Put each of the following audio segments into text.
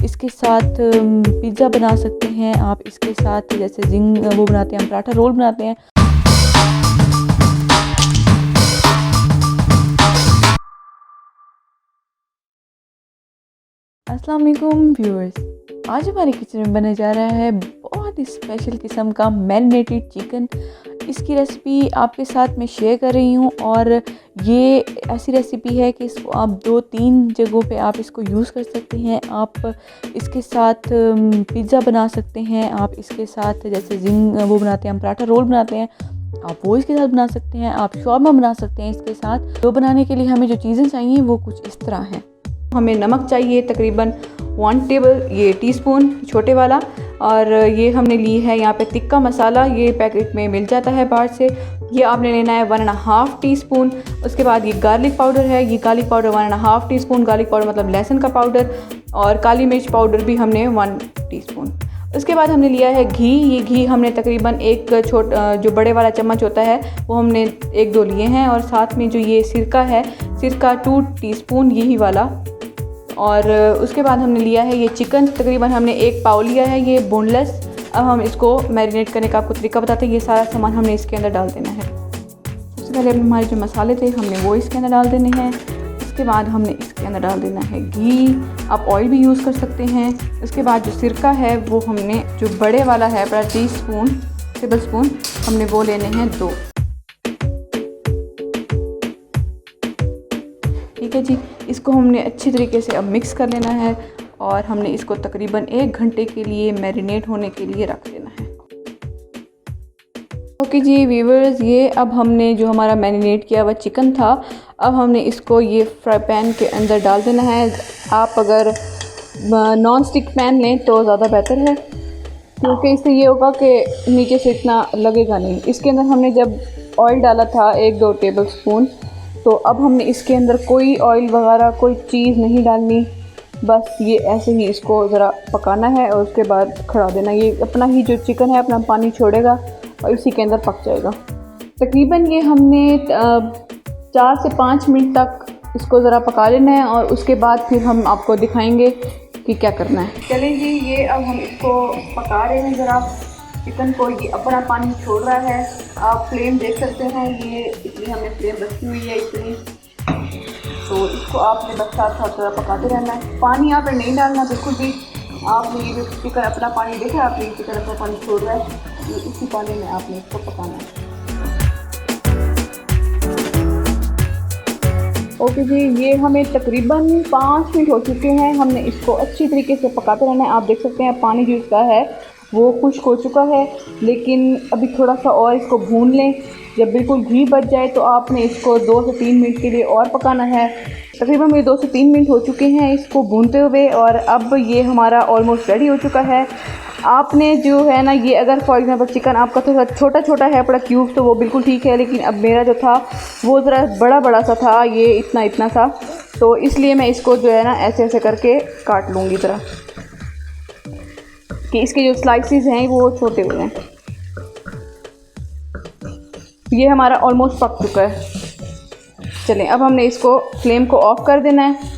इसके साथ पिज़्ज़ा बना सकते हैं आप। इसके साथ जैसे वो बनाते हैं, हम पराठा रोल बनाते हैं। अस्सलाम वालेकुम व्यूअर्स, आज हमारे किचन में बनने जा रहा है बहुत ही स्पेशल किस्म का मैरिनेटेड चिकन। इसकी रेसिपी आपके साथ मैं शेयर कर रही हूँ और ये ऐसी रेसिपी है कि इसको आप 2-3 जगहों पे आप इसको यूज़ कर सकते हैं। आप इसके साथ पिज़्ज़ा बना सकते हैं, आप इसके साथ जैसे वो बनाते हैं, हम पराठा रोल बनाते हैं, आप वो इसके साथ बना सकते हैं। आप शौरमा बना सकते हैं इसके साथ। तो बनाने के लिए हमें जो चीज़ें चाहिए वो कुछ इस तरह हैं। हमें नमक चाहिए तकरीबन 1 टीस्पून छोटे वाला, और ये हमने ली है यहाँ पे तिक्का मसाला, ये पैकेट में मिल जाता है बाहर से। ये आपने लेना है 1.5 टीस्पून। उसके बाद ये गार्लिक पाउडर है, ये garlic powder 1.5 teaspoon, garlic powder मतलब लहसुन का पाउडर, और काली मिर्च पाउडर भी हमने 1 टीस्पून। उसके बाद हमने लिया है घी। ये घी हमने तकरीबन जो बड़े वाला चम्मच होता है वो हमने 1-2 लिए हैं, और साथ में जो ये सिरका है, सिरका 2 टीस्पून यही वाला। और उसके बाद हमने लिया है ये चिकन, तकरीबन हमने 1 पाव लिया है, ये बोनलेस। अब हम इसको मैरिनेट करने का आपको तरीका बताते हैं। ये सारा सामान हमने इसके अंदर डाल देना है। सबसे पहले हमारे जो मसाले थे हमने वो इसके अंदर डाल देने हैं। उसके बाद हमने इसके अंदर डाल देना है घी, आप ऑयल भी यूज़ कर सकते हैं। उसके बाद जो सिरका है वो हमने जो बड़े वाला है टेबल स्पून हमने वो लेने हैं 2। ठीक है जी, इसको हमने अच्छी तरीके से अब मिक्स कर लेना है, और हमने इसको तकरीबन 1 घंटे के लिए मैरिनेट होने के लिए रख देना है। ओके जी व्यूअर्स, ये अब हमने जो हमारा मैरिनेट किया हुआ चिकन था, अब हमने इसको ये फ्राई पैन के अंदर डाल देना है। आप अगर नॉन स्टिक पैन लें तो ज़्यादा बेहतर है, क्योंकि इससे ये होगा कि नीचे से इतना लगेगा नहीं। इसके अंदर हमने जब ऑयल डाला था 1-2 टेबल स्पून, तो अब हमने इसके अंदर कोई ऑयल वगैरह कोई चीज़ नहीं डालनी, बस ये ऐसे ही इसको ज़रा पकाना है और उसके बाद खड़ा देना। ये अपना ही जो चिकन है अपना पानी छोड़ेगा और इसी के अंदर पक जाएगा। तकरीबन ये हमने 4 से 5 मिनट तक इसको ज़रा पका लेना है, और उसके बाद फिर हम आपको दिखाएंगे कि क्या करना है। चलें जी, ये अब हम इसको पका रहे हैं ज़रा चिकन को। ये अपना पानी छोड़ रहा है, आप फ्लेम देख सकते हैं, ये इतनी हमने फ्लेम रखी हुई है इतनी। तो इसको आपने बस साथ थोड़ा पकाते रहना है, पानी यहाँ पर नहीं डालना बिल्कुल भी। आपने ये जो चिकन अपना पानी देखा, आपने ये चिकन अपना पानी छोड़ रहा है, ये इसी पानी में आपने इसको पकाना है। ओके जी, ये हमें तकरीबन 5 मिनट हो चुके हैं। हमने इसको अच्छी तरीके से पकाते रहना है। आप देख सकते हैं पानी जो इसका है वो खुश्क हो चुका है, लेकिन अभी थोड़ा सा और इसको भून लें। जब बिल्कुल घी बच जाए तो आपने इसको 2 से 3 मिनट के लिए और पकाना है। तकरीबन मेरे 2 से 3 मिनट हो चुके हैं इसको भूनते हुए, और अब ये हमारा ऑलमोस्ट रेडी हो चुका है। आपने जो है ना, ये अगर फॉर एग्जांपल चिकन आपका थोड़ा छोटा है बड़ा क्यूब, तो वो बिल्कुल ठीक है, लेकिन अब मेरा जो था वो ज़रा बड़ा सा था, ये इतना सा, तो इसलिए मैं इसको जो है ना ऐसे करके काट लूँगी ज़रा, कि इसके जो स्लाइसेस हैं वो छोटे हो जाएं। ये हमारा ऑलमोस्ट पक चुका है। चलें, अब हमने इसको फ्लेम को ऑफ कर देना है।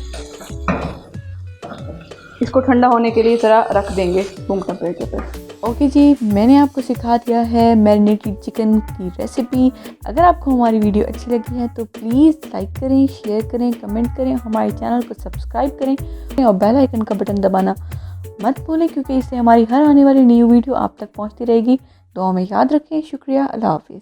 इसको ठंडा होने के लिए ज़रा रख देंगे रूम टेम्परेचर पे। ओके जी, मैंने आपको सिखा दिया है मैरिनेटेड चिकन की रेसिपी। अगर आपको हमारी वीडियो अच्छी लगी है तो प्लीज़ लाइक करें, शेयर करें, कमेंट करें, हमारे चैनल को सब्सक्राइब करें और बेल आइकन का बटन दबाना मत भूलें, क्योंकि इससे हमारी हर आने वाली न्यू वीडियो आप तक पहुंचती रहेगी। दुआ में याद रखें। शुक्रिया, अल्लाह हाफिज़।